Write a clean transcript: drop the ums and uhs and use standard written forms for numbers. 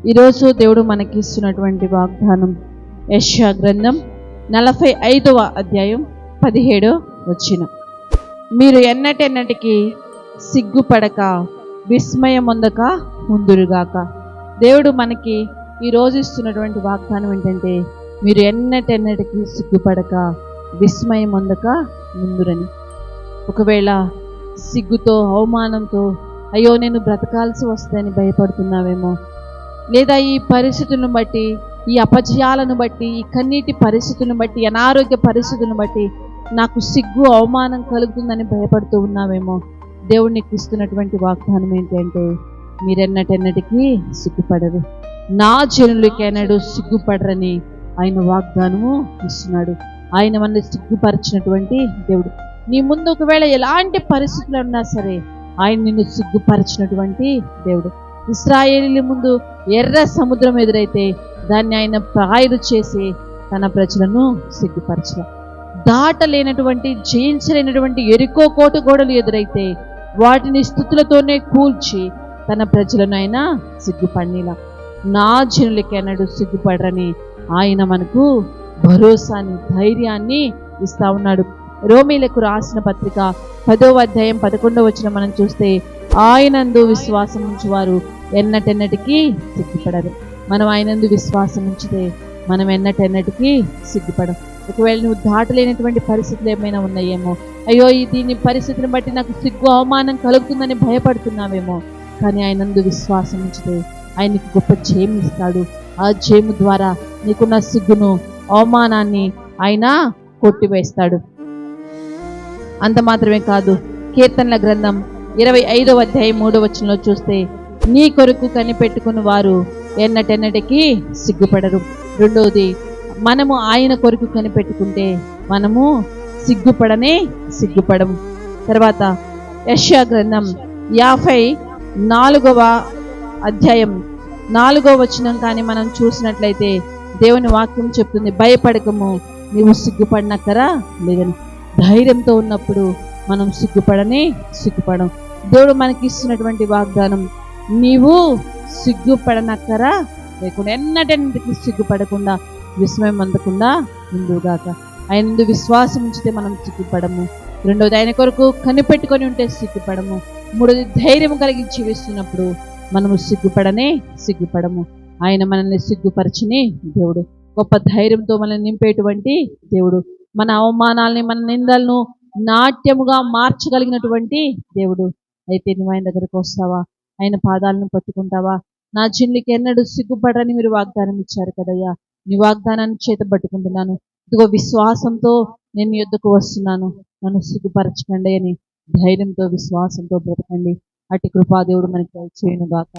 ఈరోజు దేవుడు మనకి ఇస్తున్నటువంటి వాగ్దానం యెషయా గ్రంథం 45వ అధ్యాయం 17వ వచనం. మీరు ఎన్నటెన్నటికి సిగ్గుపడక విస్మయమొందక ముందురుగాక. దేవుడు మనకి ఈరోజు ఇస్తున్నటువంటి వాగ్దానం ఏంటంటే, మీరు ఎన్నటెన్నటికి సిగ్గుపడక విస్మయమొందక ముందురని. ఒకవేళ సిగ్గుతో అవమానంతో అయ్యో నేను బ్రతకాల్సి వస్తుందని భయపడుతున్నావేమో, లేదా ఈ పరిస్థితులను బట్టి, ఈ అపజయాలను బట్టి, ఈ కన్నీటి పరిస్థితులను బట్టి, అనారోగ్య పరిస్థితులను బట్టి నాకు సిగ్గు అవమానం కలుగుతుందని భయపడుతూ ఉన్నావేమో. దేవుడు నీకు ఇస్తున్నటువంటి వాగ్దానం ఏంటంటే, మీరెన్నటెన్నటికీ సిగ్గుపడరు, నా జనులకెన్నడూ సిగ్గుపడరని ఆయన వాగ్దానము ఇస్తున్నాడు. ఆయన మనల్ని సిగ్గుపరిచినటువంటి దేవుడు. నీ ముందు ఒకవేళ ఎలాంటి పరిస్థితులు ఉన్నా సరే ఆయన నిన్ను సిగ్గుపరిచినటువంటి దేవుడు. ఇశ్రాయేలీయుల ముందు ఎర్ర సముద్రం ఎదురైతే దాన్ని ఆయన పాయలు చేసి తన ప్రజలను సిగ్గుపరచల. దాటలేనటువంటి, జయించలేనటువంటి ఎరికో కోట గోడలు ఎదురైతే వాటిని స్తుతులతోనే కూల్చి తన ప్రజలను ఆయన సిగ్గుపడిలా. నా జనులకెన్నడూ సిగ్గుపడరని ఆయన మనకు భరోసాని, ధైర్యాన్ని ఇస్తా ఉన్నాడు. రోమీలకు రాసిన పత్రిక 10వ అధ్యాయం 11వ వచనం మనం చూస్తే, ఆయనందు విశ్వాసం ఉంచువారు ఎన్నటెన్నటికీ సిగ్గుపడరు. మనం ఆయనందు విశ్వాసం ఉంచితే మనం ఎన్నటెన్నటికీ సిగ్గుపడం. ఒకవేళ నువ్వు దాటలేనటువంటి పరిస్థితులు ఏమైనా ఉన్నాయేమో, అయ్యో దీని పరిస్థితిని బట్టి నాకు సిగ్గు అవమానం కలుగుతుందని భయపడుతున్నావేమో, కానీ ఆయనందు విశ్వాసం ఉంచితే ఆయనకి గొప్ప జయం ఇస్తాడు. ఆ జయము ద్వారా నీకున్న సిగ్గును, అవమానాన్ని ఆయన కొట్టివేస్తాడు. అంత మాత్రమే కాదు, కీర్తనల గ్రంథం 25వ అధ్యాయం 3వ వచనంలో చూస్తే, నీ కొరకు కనిపెట్టుకుని వారు ఎన్నటెన్నటికీ సిగ్గుపడరు. రెండవది, మనము ఆయన కొరకు కనిపెట్టుకుంటే మనము సిగ్గుపడము. తర్వాత యెషయా గ్రంథం 54వ అధ్యాయం 4వ వచనం కానీ మనం చూసినట్లయితే దేవుని వాక్యం చెప్తుంది, భయపడకము, నీవు సిగ్గుపడినక్కరా లేదని. ధైర్యంతో ఉన్నప్పుడు మనం సిగ్గుపడం. దేవుడు మనకి ఇస్తున్నటువంటి వాగ్దానం, నీవు సిగ్గుపడనక్కరా లేకుండా ఎన్నటెన్నటికి సిగ్గుపడకుండా విస్మయం అందకుండా ముందుగాక. ఆయన విశ్వాసం ఉంచితే మనం సిగ్గుపడము. రెండోది, ఆయన కొరకు కనిపెట్టుకొని ఉంటే సిగ్గుపడము. మూడోది, ధైర్యం కలిగి జీవిస్తున్నప్పుడు మనము సిగ్గుపడము. ఆయన మనల్ని సిగ్గుపరచని దేవుడు, గొప్ప ధైర్యంతో మనల్ని నింపేటువంటి దేవుడు, మన అవమానాల్ని, మన నిందలను నాట్యముగా మార్చగలిగినటువంటి దేవుడు. అయితే నువ్వు ఆయన దగ్గరకు వస్తావా? ఆయన పాదాలను పట్టుకుంటావా? నా జనులకి ఎన్నడూ సిగ్గుపడరని మీరు వాగ్దానం ఇచ్చారు కదయ్యా, నీ వాగ్దానాన్ని చేతబట్టుకుంటున్నాను. ఇదిగో విశ్వాసంతో నేను నీ యొద్దకు వస్తున్నాను, నన్ను సిగ్గుపరచకండి అని ధైర్యంతో, విశ్వాసంతో బ్రతకండి. అట్టి కృపా దేవుడు మనకి దయచేయును గాక.